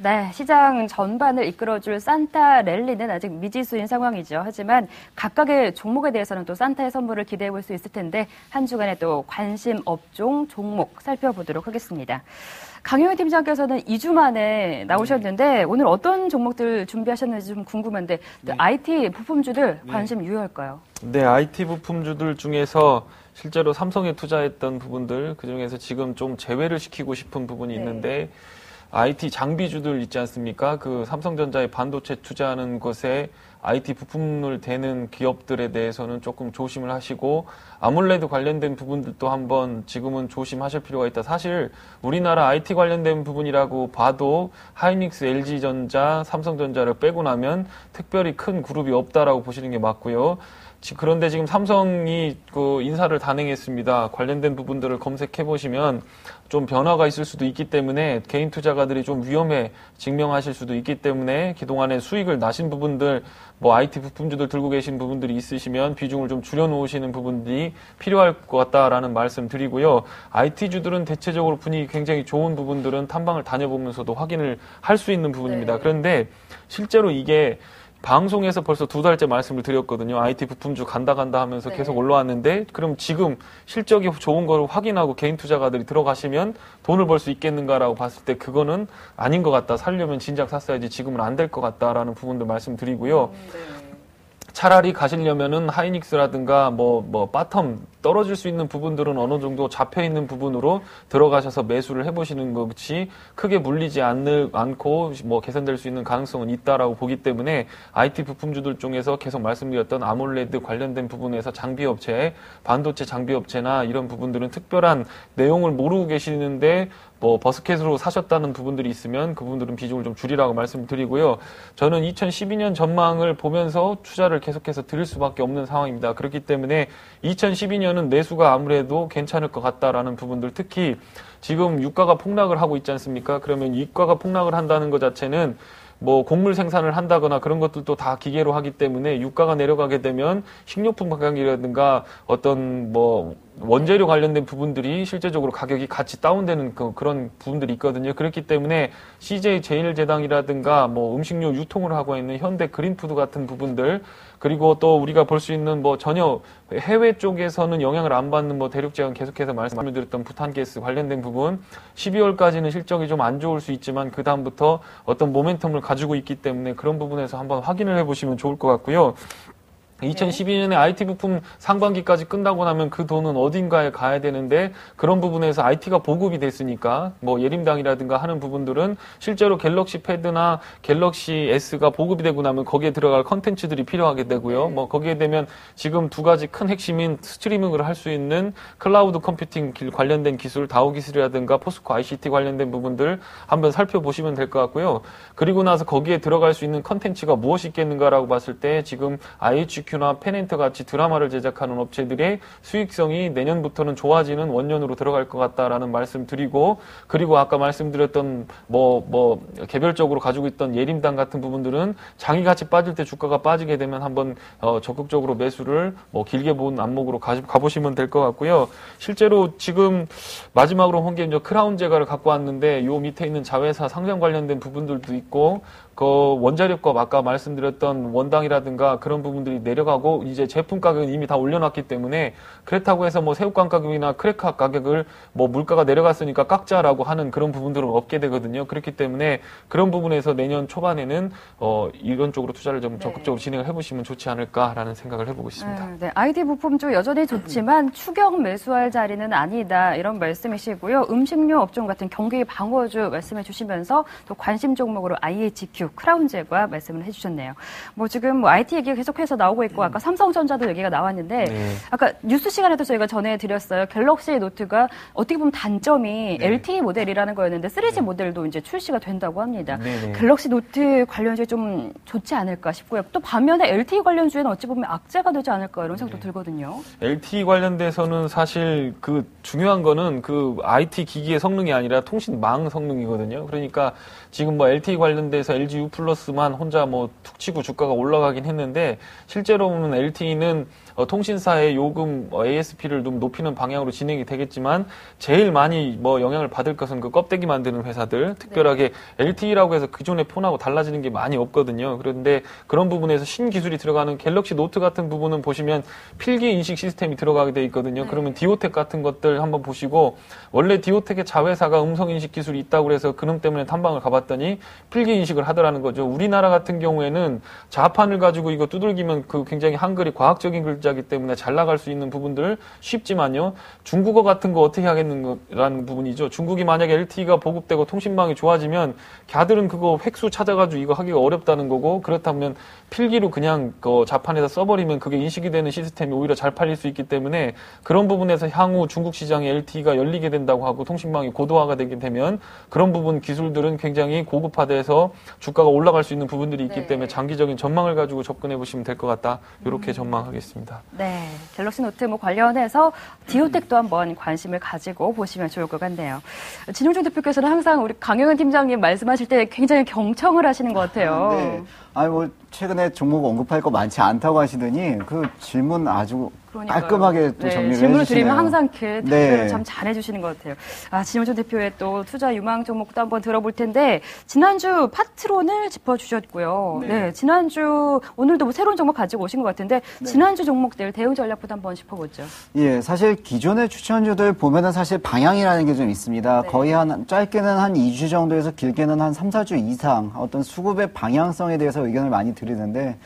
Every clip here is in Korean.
네, 시장 전반을 이끌어줄 산타 랠리는 아직 미지수인 상황이죠. 하지만 각각의 종목에 대해서는 또 산타의 선물을 기대해 볼 수 있을 텐데 한 주간의 또 관심 업종, 종목 살펴보도록 하겠습니다. 강용희 팀장께서는 2주 만에 나오셨는데 오늘 어떤 종목들 준비하셨는지 좀 궁금한데 IT 부품주들 관심 유효할까요? 네, IT 부품주들 중에서 실제로 삼성에 투자했던 부분들 그중에서 지금 좀 제외를 시키고 싶은 부분이 있는데 IT 장비주들 있지 않습니까? 그 삼성전자의 반도체 투자하는 것에 IT 부품을 대는 기업들에 대해서는 조금 조심을 하시고 아몰레드 관련된 부분들도 한번 지금은 조심하실 필요가 있다. 사실 우리나라 IT 관련된 부분이라고 봐도 하이닉스, LG전자, 삼성전자를 빼고 나면 특별히 큰 그룹이 없다라고 보시는 게 맞고요. 그런데 지금 삼성이 그 인사를 단행했습니다. 관련된 부분들을 검색해 보시면 좀 변화가 있을 수도 있기 때문에 개인 투자가들이 좀 위험에 직면하실 수도 있기 때문에 그동안에 수익을 나신 부분들 뭐 IT 부품주들 들고 계신 부분들이 있으시면 비중을 좀 줄여놓으시는 부분들이 필요할 것 같다라는 말씀 드리고요. IT주들은 대체적으로 분위기 굉장히 좋은 부분들은 탐방을 다녀보면서도 확인을 할 수 있는 부분입니다. 그런데 실제로 이게 방송에서 벌써 2달째 말씀을 드렸거든요. IT 부품주 간다 하면서 계속 올라왔는데 그럼 지금 실적이 좋은 걸 확인하고 개인 투자가들이 들어가시면 돈을 벌 수 있겠는가라고 봤을 때 그거는 아닌 것 같다. 살려면 진작 샀어야지 지금은 안 될 것 같다라는 부분도 말씀드리고요. 차라리 가시려면은 하이닉스라든가 바텀 떨어질 수 있는 부분들은 어느 정도 잡혀 있는 부분으로 들어가셔서 매수를 해보시는 것이 크게 물리지 않고 개선될 수 있는 가능성은 있다라고 보기 때문에 IT 부품주들 중에서 계속 말씀드렸던 아몰레드 관련된 부분에서 장비업체, 반도체 장비업체나 이런 부분들은 특별한 내용을 모르고 계시는데 버스켓으로 사셨다는 부분들이 있으면 그 부분들은 비중을 좀 줄이라고 말씀드리고요. 저는 2012년 전망을 보면서 투자를 계속해서 드릴 수밖에 없는 상황입니다. 그렇기 때문에 2012년은 내수가 아무래도 괜찮을 것 같다라는 부분들 특히 지금 유가가 폭락을 하고 있지 않습니까? 그러면 유가가 폭락을 한다는 것 자체는 곡물 생산을 한다거나 그런 것들도 다 기계로 하기 때문에 유가가 내려가게 되면 식료품 가격이라든가 어떤 원재료 관련된 부분들이 실제적으로 가격이 같이 다운되는 그런 부분들이 있거든요. 그렇기 때문에 CJ 제일제당이라든가 음식료 유통을 하고 있는 현대 그린푸드 같은 부분들 그리고 또 우리가 볼 수 있는 전혀 해외 쪽에서는 영향을 안 받는 대륙제약 계속해서 말씀을 드렸던 부탄가스 관련된 부분 12월까지는 실적이 좀 안 좋을 수 있지만 그 다음부터 어떤 모멘텀을 가지고 있기 때문에 그런 부분에서 한번 확인을 해보시면 좋을 것 같고요. 2012년에 IT 부품 상반기까지 끝나고 나면 그 돈은 어딘가에 가야 되는데 그런 부분에서 IT가 보급이 됐으니까 예림당이라든가 하는 부분들은 실제로 갤럭시 패드나 갤럭시 S가 보급이 되고 나면 거기에 들어갈 컨텐츠들이 필요하게 되고요. 거기에 되면 지금 두 가지 큰 핵심인 스트리밍을 할 수 있는 클라우드 컴퓨팅 관련된 기술, 다우 기술이라든가 포스코 ICT 관련된 부분들 한번 살펴보시면 될 것 같고요. 그리고 나서 거기에 들어갈 수 있는 컨텐츠가 무엇이 있겠는가라고 봤을 때 지금 IHQ나 페넨트 같이 드라마를 제작하는 업체들의 수익성이 내년부터는 좋아지는 원년으로 들어갈 것 같다라는 말씀 드리고 그리고 아까 말씀드렸던 개별적으로 가지고 있던 예림당 같은 부분들은 장이 같이 빠질 때 주가가 빠지게 되면 한번 적극적으로 매수를 길게 본 안목으로 가보시면 될 것 같고요. 실제로 지금 마지막으로 한 게 크라운 제가를 갖고 왔는데 요 밑에 있는 자회사 상장 관련된 부분들도 있고 그 원자력과 아까 말씀드렸던 원당이라든가 그런 부분들이 내려가고 이제 제품 가격은 이미 다 올려놨기 때문에 그렇다고 해서 새우깡 가격이나 크래커 가격을 물가가 내려갔으니까 깎자라고 하는 그런 부분들은 없게 되거든요. 그렇기 때문에 그런 부분에서 내년 초반에는 이런 쪽으로 투자를 좀 적극적으로 진행을 해보시면 좋지 않을까라는 생각을 해보고 있습니다. 네, IT 부품주 여전히 좋지만 추격 매수할 자리는 아니다 이런 말씀이시고요. 음식료 업종 같은 경기 방어주 말씀해 주시면서 또 관심 종목으로 IHQ 크라운제과 말씀을 해주셨네요. 지금 IT 얘기가 계속해서 나오고 있고 아까 삼성전자도 얘기가 나왔는데 아까 뉴스 시간에도 저희가 전해드렸어요. 갤럭시 노트가 어떻게 보면 단점이 LTE 모델이라는 거였는데 3G 모델도 이제 출시가 된다고 합니다. 갤럭시 노트 관련주에 좀 좋지 않을까 싶고요. 또 반면에 LTE 관련주에는 어찌 보면 악재가 되지 않을까 이런 생각도 들거든요. LTE 관련돼서는 사실 그 중요한 거는 그 IT 기기의 성능이 아니라 통신망 성능이거든요. 그러니까 지금 LTE 관련돼서 LG U 플러스만 혼자 툭 치고 주가가 올라가긴 했는데 실제로 실제로 보면 LTE는 통신사의 요금 ASP를 좀 높이는 방향으로 진행이 되겠지만 제일 많이 뭐 영향을 받을 것은 그 껍데기 만드는 회사들, 특별하게 LTE라고 해서 기존의 폰하고 달라지는 게 많이 없거든요. 그런데 그런 부분에서 신기술이 들어가는 갤럭시 노트 같은 부분은 보시면 필기 인식 시스템이 들어가게 돼 있거든요. 그러면 디오텍 같은 것들 한번 보시고, 원래 디오텍의 자회사가 음성 인식 기술이 있다고 해서 그놈 때문에 탐방을 가봤더니 필기 인식을 하더라는 거죠. 우리나라 같은 경우에는 자판을 가지고 이거 두들기면 그 굉장히 한글이 과학적인 글자이기 때문에 잘 나갈 수 있는 부분들 쉽지만요. 중국어 같은 거 어떻게 하겠는가라는 부분이죠. 중국이 만약에 LTE가 보급되고 통신망이 좋아지면 걔들은 그거 획수 찾아가지고 이거 하기가 어렵다는 거고, 그렇다면 필기로 그냥 그 자판에다 써버리면 그게 인식이 되는 시스템이 오히려 잘 팔릴 수 있기 때문에 그런 부분에서 향후 중국 시장에 LTE가 열리게 된다고 하고 통신망이 고도화가 되게 되면 그런 부분 기술들은 굉장히 고급화돼서 주가가 올라갈 수 있는 부분들이 있기 때문에 장기적인 전망을 가지고 접근해 보시면 될 것 같다. 이렇게 전망하겠습니다. 네, 갤럭시 노트 뭐 관련해서 디오텍도 한번 관심을 가지고 보시면 좋을 것 같네요. 진용준 대표께서는 항상 우리 강영은 팀장님 말씀하실 때 굉장히 경청을 하시는 것 같아요. 네. 아니 뭐 최근에 종목 언급할 거 많지 않다고 하시더니 그 질문 아주 그러니까요. 깔끔하게 또 정리를 질문을 해주시네요. 드리면 항상 이렇게 답변을 네. 참 잘해주시는 것 같아요. 진용준 대표의 또 투자 유망 종목도 한번 들어볼 텐데, 지난주 파트론을 짚어주셨고요. 네, 지난주 오늘도 뭐 새로운 종목 가지고 오신 것 같은데 지난주 종목들 대응 전략부터 한번 짚어보죠. 예, 사실 기존의 추천주들 보면은 사실 방향이라는 게 좀 있습니다. 네. 거의 짧게는 한 2주 정도에서 길게는 한 3, 4주 이상 어떤 수급의 방향성에 대해서 의견을 많이 드리는데,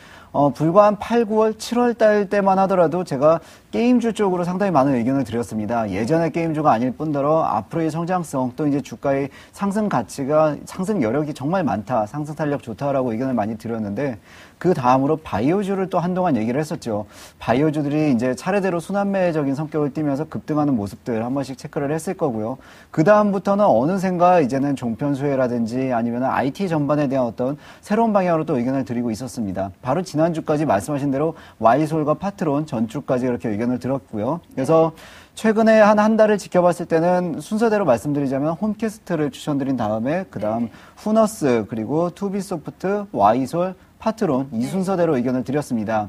불과 한 8, 9월, 7월 달 때만 하더라도 제가 게임주 쪽으로 상당히 많은 의견을 드렸습니다. 예전의 게임주가 아닐 뿐더러 앞으로의 성장성, 또 이제 주가의 상승 가치가, 상승 여력이 정말 많다, 상승 탄력 좋다라고 의견을 많이 드렸는데, 그 다음으로 바이오주를 또 한동안 얘기를 했었죠. 바이오주들이 이제 차례대로 순환매적인 성격을 띠면서 급등하는 모습들 한 번씩 체크를 했을 거고요. 그 다음부터는 어느샌가 이제는 종편수혜라든지 아니면 IT 전반에 대한 어떤 새로운 방향으로 또 의견을 드리고 있었습니다. 바로 지난주까지 말씀하신 대로 와이솔과 파트론 전주까지 그렇게 의견을 들었고요. 그래서 최근에 한 달을 지켜봤을 때는 순서대로 말씀드리자면 홈캐스트를 추천드린 다음에 그 다음 후너스, 그리고 투비소프트, 와이솔, 파트론 이 순서대로 의견을 드렸습니다.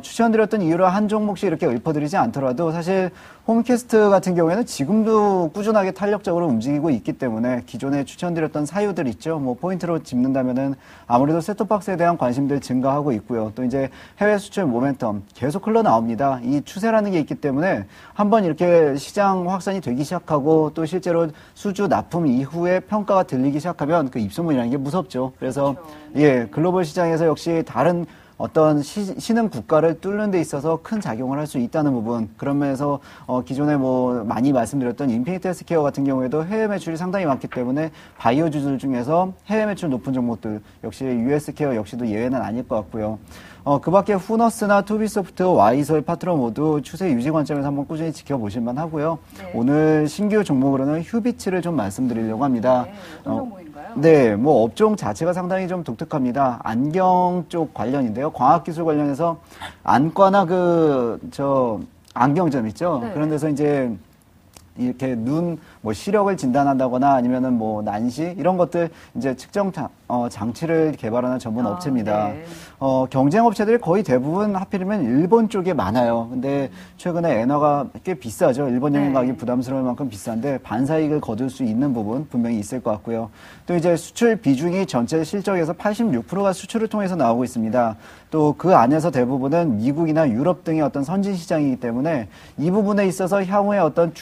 추천드렸던 이유로 한 종목씩 이렇게 읊어드리지 않더라도 사실 홈캐스트 같은 경우에는 지금도 꾸준하게 탄력적으로 움직이고 있기 때문에 기존에 추천드렸던 사유들 있죠. 뭐 포인트로 짚는다면은 아무래도 셋톱박스에 대한 관심들 증가하고 있고요. 또 이제 해외 수출 모멘텀 계속 흘러나옵니다. 이 추세라는 게 있기 때문에 한번 이렇게 시장 확산이 되기 시작하고 또 실제로 수주 납품 이후에 평가가 들리기 시작하면 그 입소문이라는 게 무섭죠. 그래서 예, 글로벌 시장에서 역시 다른 어떤 신흥 국가를 뚫는 데 있어서 큰 작용을 할 수 있다는 부분, 그런 면에서 기존에 뭐 많이 말씀드렸던 인피니트 헬스케어 같은 경우에도 해외 매출이 상당히 많기 때문에 바이오주들 중에서 해외 매출 높은 종목들 역시 US케어 역시도 예외는 아닐 것 같고요. 그 밖에 후너스나 투비소프트, 와이솔, 파트론 모두 추세 유지 관점에서 한번 꾸준히 지켜보실만 하고요. 네. 오늘 신규 종목으로는 휴비츠를 좀 말씀드리려고 합니다. 네, 어떤 종목인가요? 네, 뭐 업종 자체가 상당히 좀 독특합니다. 안경 쪽 관련인데요. 광학기술 관련해서 안과나 안경점 있죠. 네. 그런 데서 이제 이렇게 뭐 시력을 진단한다거나 아니면은 뭐 난시 이런 것들 이제 측정 장치를 개발하는 전문 업체입니다. 네. 경쟁 업체들이 거의 대부분 하필이면 일본 쪽에 많아요. 근데 최근에 엔화가 꽤 비싸죠. 일본 여행 가기 부담스러울 만큼 비싼데 반사이익을 거둘 수 있는 부분 분명히 있을 것 같고요. 또 이제 수출 비중이 전체 실적에서 86%가 수출을 통해서 나오고 있습니다. 또 그 안에서 대부분은 미국이나 유럽 등의 어떤 선진 시장이기 때문에 이 부분에 있어서 향후에 어떤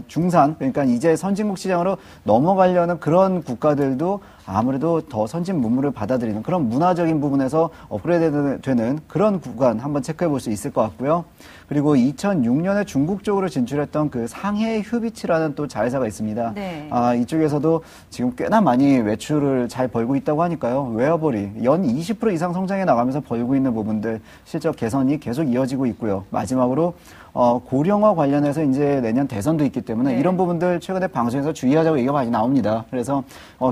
중산, 그러니까 이제 선진국 시장으로 넘어가려는 그런 국가들도 아무래도 더 선진 문물을 받아들이는 그런 문화적인 부분에서 업그레이드 되는 그런 구간 한번 체크해 볼 수 있을 것 같고요. 그리고 2006년에 중국 쪽으로 진출했던 그 상해 휴비츠라는 또 자회사가 있습니다. 네. 이쪽에서도 지금 꽤나 많이 매출을 잘 벌고 있다고 하니까요. 웨어벌이 연 20% 이상 성장해 나가면서 벌고 있는 부분들 실적 개선이 계속 이어지고 있고요. 마지막으로 고령화 관련해서 이제 내년 대선도 있기 때문에 네. 이런 부분들 최근에 방송에서 주의하자고 얘기가 많이 나옵니다. 그래서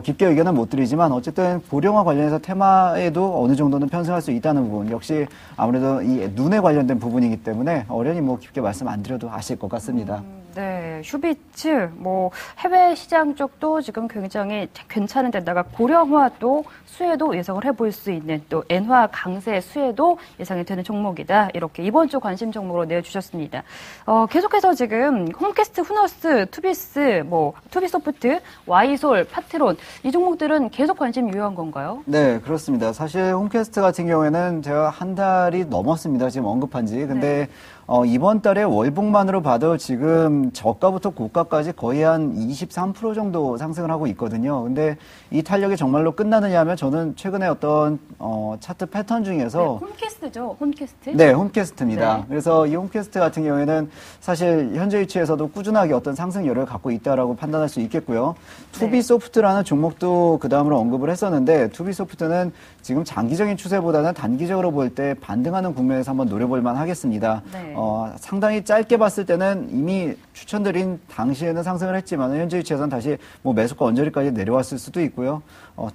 깊게 의견은 못 드리지만 어쨌든 고령화 관련해서 테마에도 어느 정도는 편승할 수 있다는 부분 역시 아무래도 이 눈에 관련된 부분이기 때문에 어련히 뭐 깊게 말씀 안 드려도 아실 것 같습니다. 네, 휴비츠, 해외 시장 쪽도 지금 굉장히 괜찮은 데다가 고령화도 수혜도 예상을 해볼 수 있는 또 엔화 강세 수혜도 예상이 되는 종목이다. 이렇게 이번 주 관심 종목으로 내어주셨습니다. 계속해서 지금 홈캐스트, 후너스, 투비스, 투비소프트, 와이솔, 파트론 이 종목들은 계속 관심 유효한 건가요? 네, 그렇습니다. 사실 홈캐스트 같은 경우에는 제가 한 달이 넘었습니다. 지금 언급한 지. 근데 이번 달에 월봉만으로 봐도 지금 저가부터 고가까지 거의 한 23% 정도 상승을 하고 있거든요. 근데 이 탄력이 정말로 끝나느냐 하면 저는 최근에 어떤 차트 패턴 중에서 네, 홈캐스트죠. 홈캐스트? 네, 홈캐스트입니다. 네. 그래서 이 홈캐스트 같은 경우에는 사실 현재 위치에서도 꾸준하게 어떤 상승률을 갖고 있다라고 판단할 수 있겠고요. 투비소프트라는 종목도 그 다음으로 언급을 했었는데 투비소프트는 지금 장기적인 추세보다는 단기적으로 볼 때 반등하는 국면에서 한번 노려볼 만 하겠습니다. 네. 상당히 짧게 봤을 때는 이미 추천드린 당시에는 상승을 했지만 현재 위치에서는 다시 매수가 언저리까지 내려왔을 수도 있고요.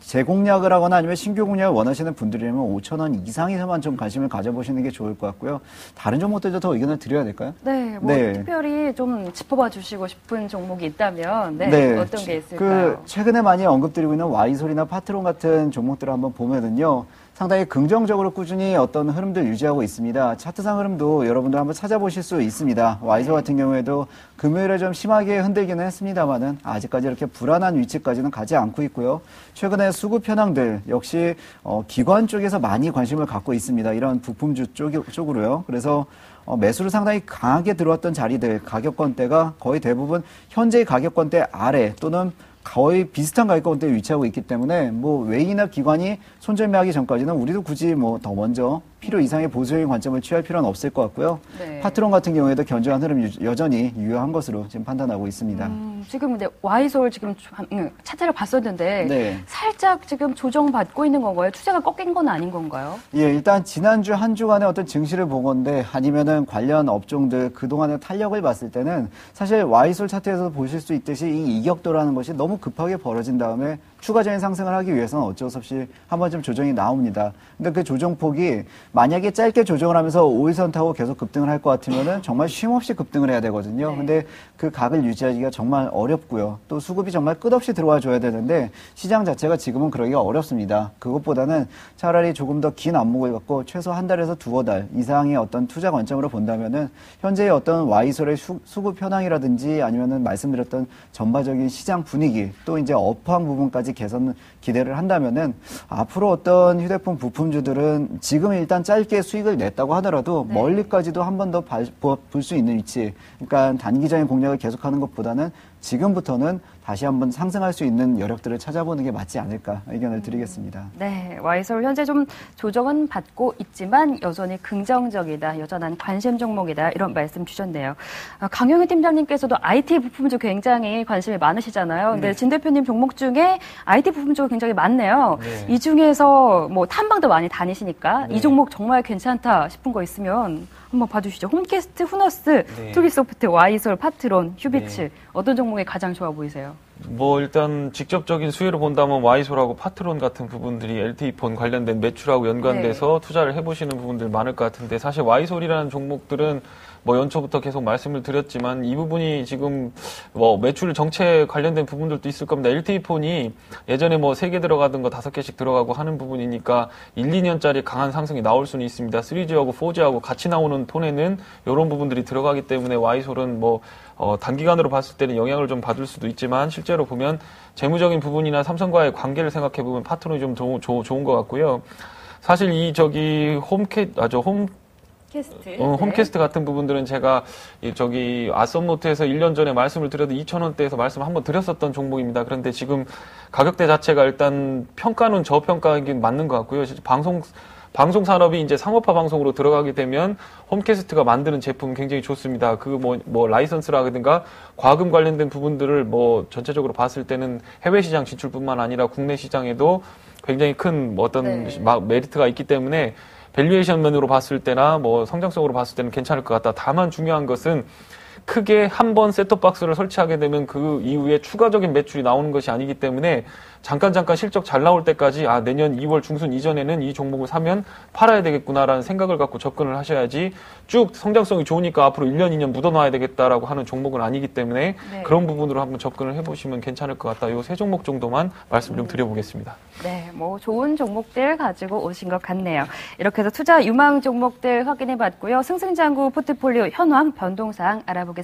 재공략을 하거나 아니면 신규 공략을 원하시는 분들이라면 5,000원 이상에서만 좀 관심을 가져보시는 게 좋을 것 같고요. 다른 종목들도 더 의견을 드려야 될까요? 네, 특별히 좀 짚어봐 주시고 싶은 종목이 있다면 어떤 게 있을까요? 최근에 많이 언급드리고 있는 와이솔이나 파트론 같은 종목들을 한번 보면은요. 상당히 긍정적으로 꾸준히 어떤 흐름들 유지하고 있습니다. 차트상 흐름도 여러분들 한번 찾아보실 수 있습니다. 와이솔 같은 경우에도 금요일에 좀 심하게 흔들기는 했습니다만은 아직까지 이렇게 불안한 위치까지는 가지 않고 있고요. 최근에 수급 현황들 역시 기관 쪽에서 많이 관심을 갖고 있습니다. 이런 부품주 쪽으로요. 그래서 매수를 상당히 강하게 들어왔던 자리들 가격권대가 거의 대부분 현재의 가격권대 아래 또는 거의 비슷한 가격권대에 위치하고 있기 때문에 외인이나 기관이 손절매하기 전까지는 우리도 굳이 더 먼저 필요 이상의 보수적인 관점을 취할 필요는 없을 것 같고요. 네. 파트론 같은 경우에도 견조한 흐름 여전히 유효한 것으로 지금 판단하고 있습니다. 지금 근데 와이솔 지금 차트를 봤었는데 네. 살짝 지금 조정받고 있는 건가요? 추세가 꺾인 건 아닌 건가요? 예, 일단 지난주 한 주간의 어떤 증시를 보건데 아니면은 관련 업종들 그동안의 탄력을 봤을 때는 사실 와이솔 차트에서 보실 수 있듯이 이 이격도라는 것이 너무 급하게 벌어진 다음에 추가적인 상승을 하기 위해서는 어쩔 수 없이 한 번쯤 조정이 나옵니다. 근데 그 조정폭이 만약에 짧게 조정을 하면서 5일선 타고 계속 급등을 할 것 같으면은 정말 쉼없이 급등을 해야 되거든요. 네. 근데 그 각을 유지하기가 정말 어렵고요. 또 수급이 정말 끝없이 들어와 줘야 되는데 시장 자체가 지금은 그러기가 어렵습니다. 그것보다는 차라리 조금 더 긴 안목을 갖고 최소 한 달에서 두어 달 이상의 어떤 투자 관점으로 본다면은 현재의 어떤 와이솔의 수급 현황이라든지 아니면은 말씀드렸던 전반적인 시장 분위기 또 이제 업황 부분까지 개선 기대를 한다면은 앞으로 어떤 휴대폰 부품주들은 지금 일단 짧게 수익을 냈다고 하더라도 멀리까지도 한 번 더 볼 수 있는 위치. 그러니까 단기적인 공략을 계속하는 것보다는 지금부터는 다시 한번 상승할 수 있는 여력들을 찾아보는 게 맞지 않을까 의견을 드리겠습니다. 네, 와이솔 현재 좀 조정은 받고 있지만 여전히 긍정적이다, 여전한 관심 종목이다 이런 말씀 주셨네요. 강영희 팀장님께서도 IT 부품주 굉장히 관심이 많으시잖아요. 근데 진 대표님 종목 중에 IT 부품주가 굉장히 많네요. 이 중에서 탐방도 많이 다니시니까 이 종목 정말 괜찮다 싶은 거 있으면 한번 봐주시죠. 홈캐스트, 후너스, 투비소프트, 와이솔, 파트론, 휴비츠 어떤 종목이 가장 좋아 보이세요? 일단 직접적인 수혜를 본다면 와이솔하고 파트론 같은 부분들이 LTE폰 관련된 매출하고 연관돼서 투자를 해보시는 부분들 많을 것 같은데 사실 와이솔이라는 종목들은 연초부터 계속 말씀을 드렸지만 이 부분이 지금 매출 정체 관련된 부분들도 있을 겁니다. LTE폰이 예전에 3개 들어가던 거 5개씩 들어가고 하는 부분이니까 1, 2년짜리 강한 상승이 나올 수는 있습니다. 3G하고 4G하고 같이 나오는 폰에는 이런 부분들이 들어가기 때문에 와이솔은 단기간으로 봤을 때는 영향을 좀 받을 수도 있지만 실제로 보면 재무적인 부분이나 삼성과의 관계를 생각해 보면 파트너이 좀 좋은 것 같고요. 사실 홈캐스트 같은 부분들은 제가 아썸노트에서 1년 전에 말씀을 드려도 2,000원대에서 말씀 한번 드렸었던 종목입니다. 그런데 지금 가격대 자체가 일단 평가는 저평가이긴 맞는 것 같고요. 방송 산업이 이제 상업화 방송으로 들어가게 되면 홈캐스트가 만드는 제품 굉장히 좋습니다. 라이선스라든가 과금 관련된 부분들을 전체적으로 봤을 때는 해외 시장 진출뿐만 아니라 국내 시장에도 굉장히 큰 메리트가 있기 때문에 밸류에이션 면으로 봤을 때나 성장성으로 봤을 때는 괜찮을 것 같다. 다만 중요한 것은 크게 한 번 셋톱박스를 설치하게 되면 그 이후에 추가적인 매출이 나오는 것이 아니기 때문에 잠깐 실적 잘 나올 때까지 내년 2월 중순 이전에는 이 종목을 사면 팔아야 되겠구나라는 생각을 갖고 접근을 하셔야지 쭉 성장성이 좋으니까 앞으로 1년, 2년 묻어놔야 되겠다라고 하는 종목은 아니기 때문에 네. 그런 부분으로 한번 접근을 해보시면 괜찮을 것 같다. 요 세 종목 정도만 말씀 좀 드려보겠습니다. 네, 뭐 좋은 종목들 가지고 오신 것 같네요. 이렇게 해서 투자 유망 종목들 확인해 봤고요. 승승장구 포트폴리오 현황 변동사항 알아보겠습니다.